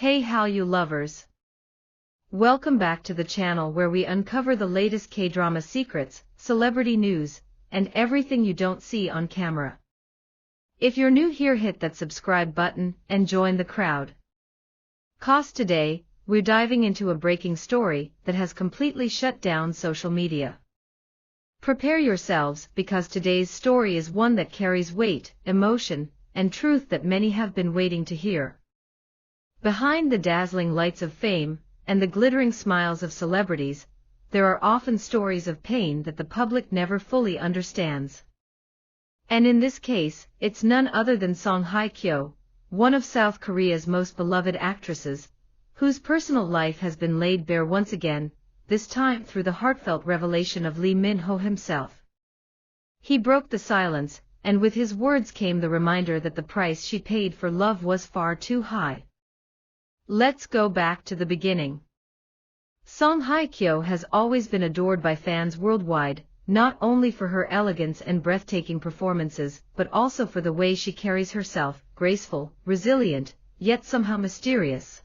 Hey Hallyu lovers! Welcome back to the channel where we uncover the latest K-drama secrets, celebrity news, and everything you don't see on camera. If you're new here, hit that subscribe button and join the crowd. 'Cause today, we're diving into a breaking story that has completely shut down social media. Prepare yourselves, because today's story is one that carries weight, emotion, and truth that many have been waiting to hear. Behind the dazzling lights of fame and the glittering smiles of celebrities, there are often stories of pain that the public never fully understands. And in this case, it's none other than Song Hye-kyo, one of South Korea's most beloved actresses, whose personal life has been laid bare once again, this time through the heartfelt revelation of Lee Min-ho himself. He broke the silence, and with his words came the reminder that the price she paid for love was far too high. Let's go back to the beginning. Song Hye-kyo has always been adored by fans worldwide, not only for her elegance and breathtaking performances, but also for the way she carries herself, graceful, resilient, yet somehow mysterious.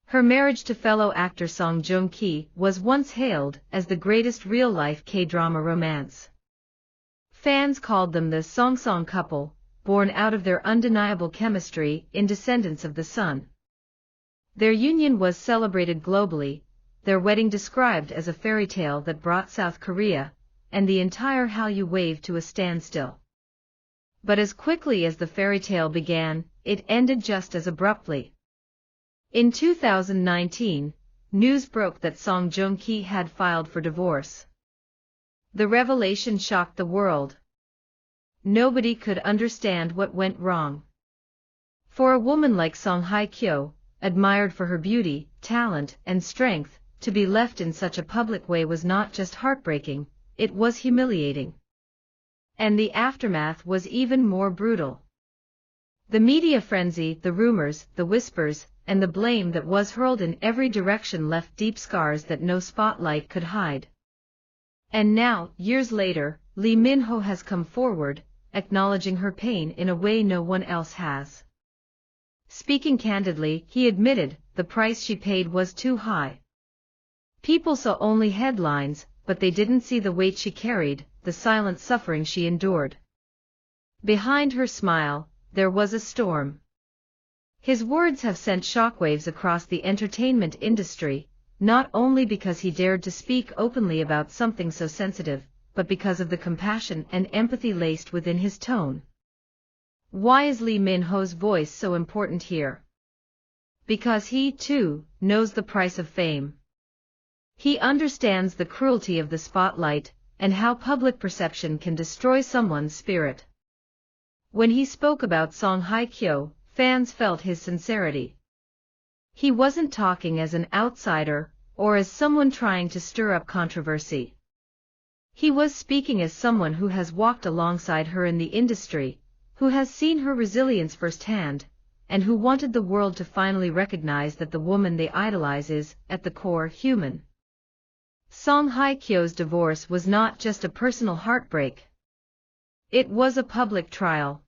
Her marriage to fellow actor Song Joong-ki was once hailed as the greatest real-life K-drama romance. Fans called them the Song couple, born out of their undeniable chemistry in Descendants of the Sun. Their union was celebrated globally, their wedding described as a fairy tale that brought South Korea and the entire Hallyu wave to a standstill. But as quickly as the fairy tale began, it ended just as abruptly. In 2019, news broke that Song Joong-ki had filed for divorce. The revelation shocked the world. Nobody could understand what went wrong. For a woman like Song Hye-kyo, admired for her beauty, talent, and strength, to be left in such a public way was not just heartbreaking, it was humiliating. And the aftermath was even more brutal. The media frenzy, the rumors, the whispers, and the blame that was hurled in every direction left deep scars that no spotlight could hide. And now, years later, Lee Min-ho has come forward, acknowledging her pain in a way no one else has. Speaking candidly, he admitted the price she paid was too high. People saw only headlines, but they didn't see the weight she carried, the silent suffering she endured. Behind her smile, there was a storm. His words have sent shockwaves across the entertainment industry, not only because he dared to speak openly about something so sensitive, but because of the compassion and empathy laced within his tone. Why is Lee Min-ho's voice so important here? Because he, too, knows the price of fame. He understands the cruelty of the spotlight, and how public perception can destroy someone's spirit. When he spoke about Song Hye-kyo, fans felt his sincerity. He wasn't talking as an outsider, or as someone trying to stir up controversy. He was speaking as someone who has walked alongside her in the industry, who has seen her resilience firsthand, and who wanted the world to finally recognize that the woman they idolize is, at the core, human. Song Hye-kyo's divorce was not just a personal heartbreak. It was a public trial.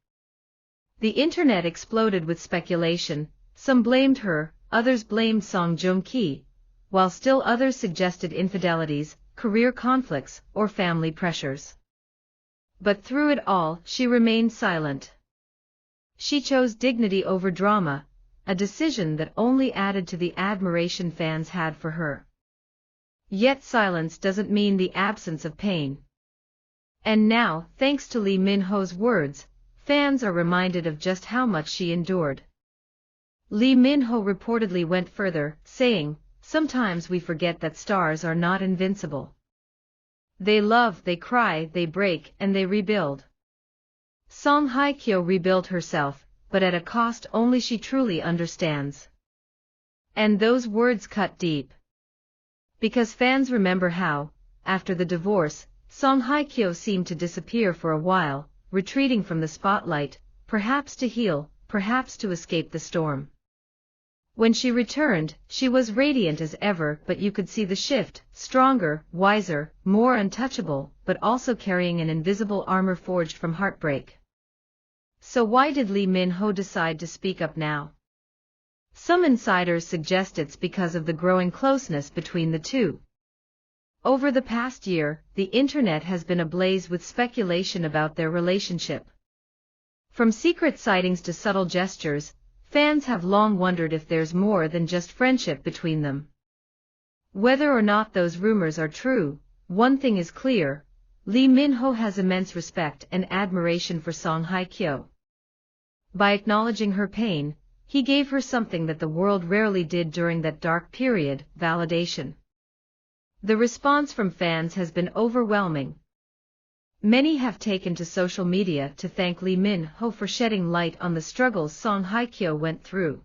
The internet exploded with speculation. Some blamed her, others blamed Song Joong-ki, while still others suggested infidelities, career conflicts, or family pressures. But through it all, she remained silent. She chose dignity over drama, a decision that only added to the admiration fans had for her. Yet silence doesn't mean the absence of pain. And now, thanks to Lee Min-ho's words, fans are reminded of just how much she endured. Lee Min-ho reportedly went further, saying, "Sometimes we forget that stars are not invincible. They love, they cry, they break, and they rebuild." Song Hye-kyo rebuilt herself, but at a cost only she truly understands. And those words cut deep. Because fans remember how, after the divorce, Song Hye-kyo seemed to disappear for a while, retreating from the spotlight, perhaps to heal, perhaps to escape the storm. When she returned, she was radiant as ever, but you could see the shift, stronger, wiser, more untouchable, but also carrying an invisible armor forged from heartbreak. So why did Lee Min-ho decide to speak up now? Some insiders suggest it's because of the growing closeness between the two. Over the past year, the internet has been ablaze with speculation about their relationship. From secret sightings to subtle gestures, fans have long wondered if there's more than just friendship between them. Whether or not those rumors are true, one thing is clear: Lee Min-ho has immense respect and admiration for Song Hye-kyo. By acknowledging her pain, he gave her something that the world rarely did during that dark period: validation. The response from fans has been overwhelming. Many have taken to social media to thank Lee Min-ho for shedding light on the struggles Song Hye-kyo went through.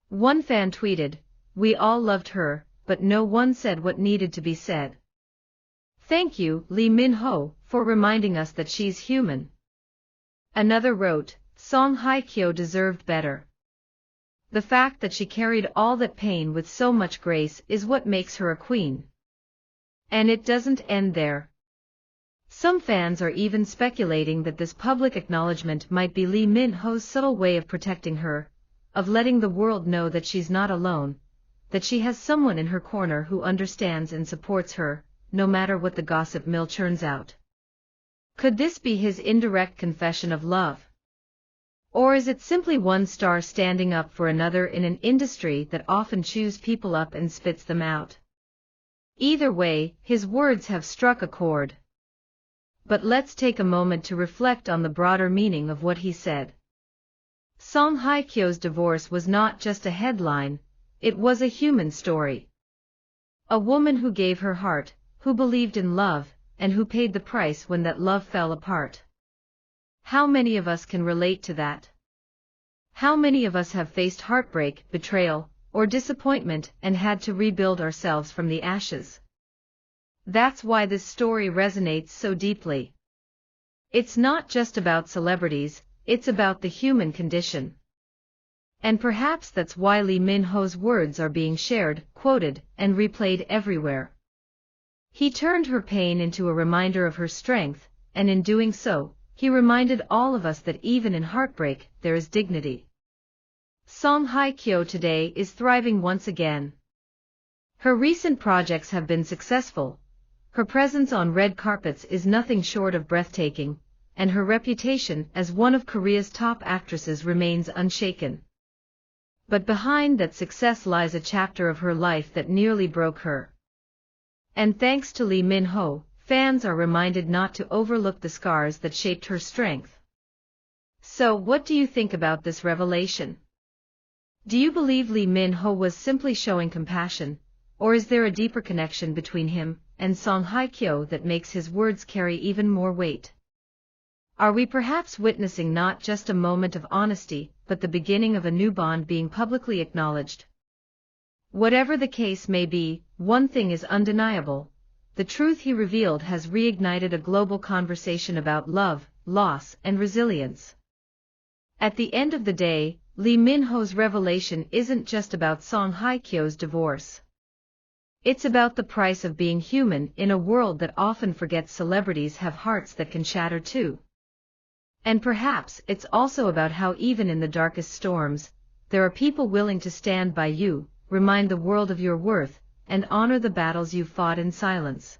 One fan tweeted, "We all loved her, but no one said what needed to be said. Thank you, Lee Min-ho, for reminding us that she's human." Another wrote, "Song Hye-kyo deserved better. The fact that she carried all that pain with so much grace is what makes her a queen." And it doesn't end there. Some fans are even speculating that this public acknowledgement might be Lee Min-ho's subtle way of protecting her, of letting the world know that she's not alone, that she has someone in her corner who understands and supports her, no matter what the gossip mill churns out. Could this be his indirect confession of love? Or is it simply one star standing up for another in an industry that often chews people up and spits them out? Either way, his words have struck a chord. But let's take a moment to reflect on the broader meaning of what he said. Song Hye-kyo's divorce was not just a headline, it was a human story. A woman who gave her heart, who believed in love, and who paid the price when that love fell apart. How many of us can relate to that? How many of us have faced heartbreak, betrayal, or disappointment and had to rebuild ourselves from the ashes? That's why this story resonates so deeply. It's not just about celebrities, it's about the human condition. And perhaps that's why Lee Min-ho's words are being shared, quoted, and replayed everywhere. He turned her pain into a reminder of her strength, and in doing so, he reminded all of us that even in heartbreak, there is dignity. Song Hye-kyo today is thriving once again. Her recent projects have been successful. Her presence on red carpets is nothing short of breathtaking, and her reputation as one of Korea's top actresses remains unshaken. But behind that success lies a chapter of her life that nearly broke her. And thanks to Lee Min-ho, fans are reminded not to overlook the scars that shaped her strength. So, what do you think about this revelation? Do you believe Lee Min-ho was simply showing compassion, or is there a deeper connection between him and Song Hye-kyo that makes his words carry even more weight? Are we perhaps witnessing not just a moment of honesty, but the beginning of a new bond being publicly acknowledged? Whatever the case may be, one thing is undeniable: the truth he revealed has reignited a global conversation about love, loss, and resilience. At the end of the day, Lee Min-ho's revelation isn't just about Song Hye-kyo's divorce. It's about the price of being human in a world that often forgets celebrities have hearts that can shatter too. And perhaps it's also about how even in the darkest storms, there are people willing to stand by you, remind the world of your worth, and honor the battles you've fought in silence.